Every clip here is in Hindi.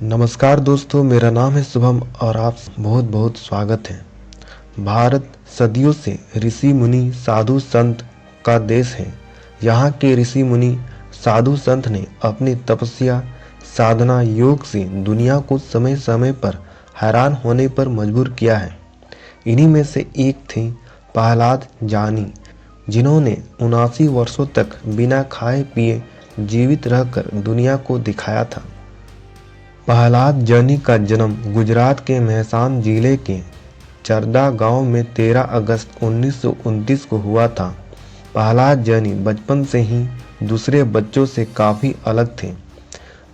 नमस्कार दोस्तों, मेरा नाम है शुभम और आप बहुत बहुत स्वागत है। भारत सदियों से ऋषि मुनि साधु संत का देश है। यहाँ के ऋषि मुनि साधु संत ने अपनी तपस्या साधना योग से दुनिया को समय समय पर हैरान होने पर मजबूर किया है। इन्हीं में से एक थे प्रहलाद जानी, जिन्होंने 79 वर्षों तक बिना खाए पिए जीवित रहकर दुनिया को दिखाया था। प्रहलाद जानी का जन्म गुजरात के मेहसान जिले के चरदा गांव में 13 अगस्त 1929 को हुआ था। प्रहलाद जानी बचपन से ही दूसरे बच्चों से काफ़ी अलग थे।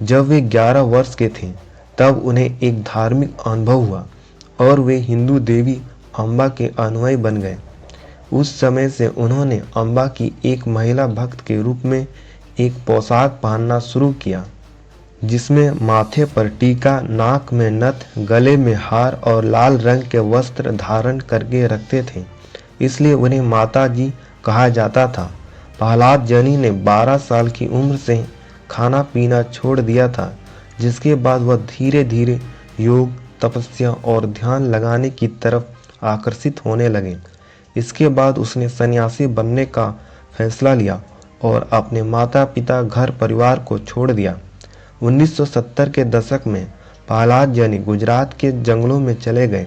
जब वे 11 वर्ष के थे तब उन्हें एक धार्मिक अनुभव हुआ और वे हिंदू देवी अम्बा के अनुयायी बन गए। उस समय से उन्होंने अम्बा की एक महिला भक्त के रूप में एक पोशाक पहनना शुरू किया, जिसमें माथे पर टीका, नाक में नथ, गले में हार और लाल रंग के वस्त्र धारण करके रखते थे, इसलिए उन्हें माता जी कहा जाता था। प्रहलाद जानी ने 12 साल की उम्र से खाना पीना छोड़ दिया था, जिसके बाद वह धीरे धीरे योग, तपस्या और ध्यान लगाने की तरफ आकर्षित होने लगे। इसके बाद उसने सन्यासी बनने का फैसला लिया और अपने माता पिता, घर परिवार को छोड़ दिया। 1970 के दशक में प्रहलाद जानी गुजरात के जंगलों में चले गए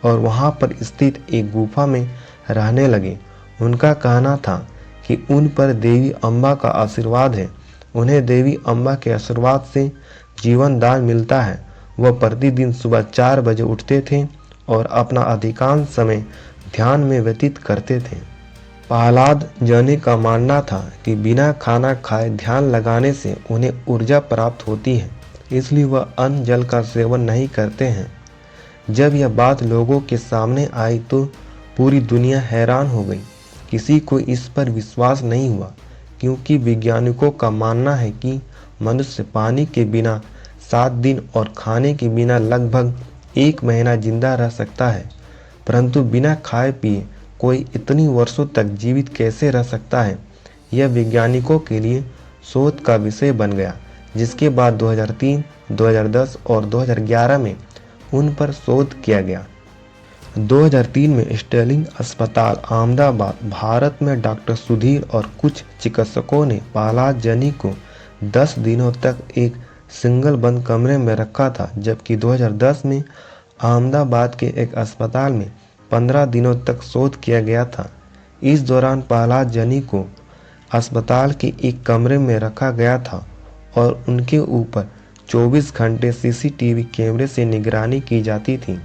और वहां पर स्थित एक गुफा में रहने लगे। उनका कहना था कि उन पर देवी अम्बा का आशीर्वाद है, उन्हें देवी अम्बा के आशीर्वाद से जीवन दान मिलता है। वह प्रतिदिन सुबह 4 बजे उठते थे और अपना अधिकांश समय ध्यान में व्यतीत करते थे। प्रहलाद जानी का मानना था कि बिना खाना खाए ध्यान लगाने से उन्हें ऊर्जा प्राप्त होती है, इसलिए वह अन्न जल का सेवन नहीं करते हैं। जब यह बात लोगों के सामने आई तो पूरी दुनिया हैरान हो गई। किसी को इस पर विश्वास नहीं हुआ, क्योंकि वैज्ञानिकों का मानना है कि मनुष्य पानी के बिना 7 दिन और खाने के बिना लगभग 1 महीना जिंदा रह सकता है, परंतु बिना खाए पिए कोई इतनी वर्षों तक जीवित कैसे रह सकता है, यह वैज्ञानिकों के लिए शोध का विषय बन गया। जिसके बाद 2003, 2010 और 2011 में उन पर शोध किया गया। 2003 में स्टेलिंग अस्पताल अहमदाबाद, भारत में डॉक्टर सुधीर और कुछ चिकित्सकों ने प्रहलाद जानी को 10 दिनों तक एक सिंगल बंद कमरे में रखा था, जबकि 2010 में अहमदाबाद के एक अस्पताल में 15 दिनों तक शोध किया गया था। इस दौरान प्रहलाद जानी को अस्पताल के एक कमरे में रखा गया था और उनके ऊपर 24 घंटे सीसीटीवी कैमरे से निगरानी की जाती थी।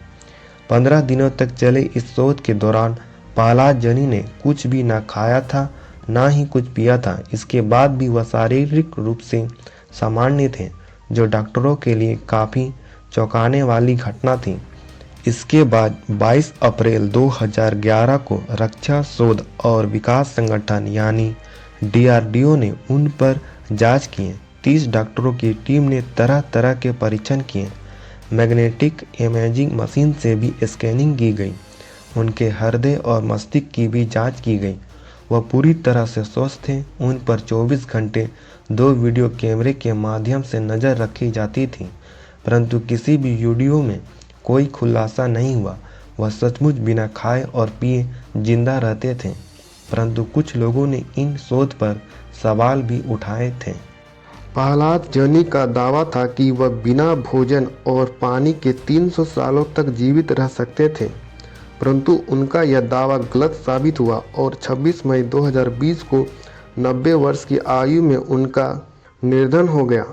15 दिनों तक चले इस शोध के दौरान प्रहलाद जानी ने कुछ भी ना खाया था, ना ही कुछ पिया था। इसके बाद भी वह शारीरिक रूप से सामान्य थे, जो डॉक्टरों के लिए काफ़ी चौंकाने वाली घटना थी। इसके बाद 22 अप्रैल 2011 को रक्षा शोध और विकास संगठन यानी DRDO ने उन पर जांच किए। 30 डॉक्टरों की टीम ने तरह तरह के परीक्षण किए। मैग्नेटिक इमेजिंग मशीन से भी स्कैनिंग की गई। उनके हृदय और मस्तिष्क की भी जांच की गई। वह पूरी तरह से स्वस्थ थे। उन पर 24 घंटे 2 वीडियो कैमरे के माध्यम से नज़र रखी जाती थी, परंतु किसी भी वीडियो में कोई खुलासा नहीं हुआ। वह सचमुच बिना खाए और पिए जिंदा रहते थे, परंतु कुछ लोगों ने इन शोध पर सवाल भी उठाए थे। प्रहलाद जानी का दावा था कि वह बिना भोजन और पानी के 300 सालों तक जीवित रह सकते थे, परंतु उनका यह दावा गलत साबित हुआ और 26 मई 2020 को 90 वर्ष की आयु में उनका निधन हो गया।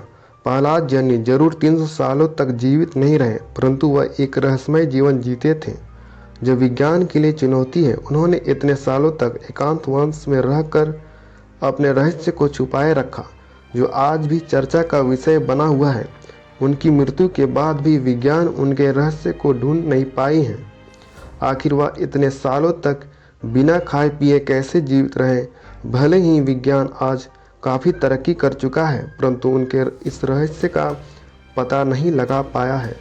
प्रहलाद जानी जरूर 300 सालों तक जीवित नहीं रहे, परंतु वह एक रहस्यमय जीवन जीते थे, जो विज्ञान के लिए चुनौती है। उन्होंने इतने सालों तक एकांतवास में रहकर अपने रहस्य को छुपाए रखा, जो आज भी चर्चा का विषय बना हुआ है। उनकी मृत्यु के बाद भी विज्ञान उनके रहस्य को ढूंढ नहीं पाई है। आखिर वह इतने सालों तक बिना खाए पिए कैसे जीवित रहे। भले ही विज्ञान आज काफ़ी तरक्की कर चुका है, परंतु उनके इस रहस्य का पता नहीं लगा पाया है।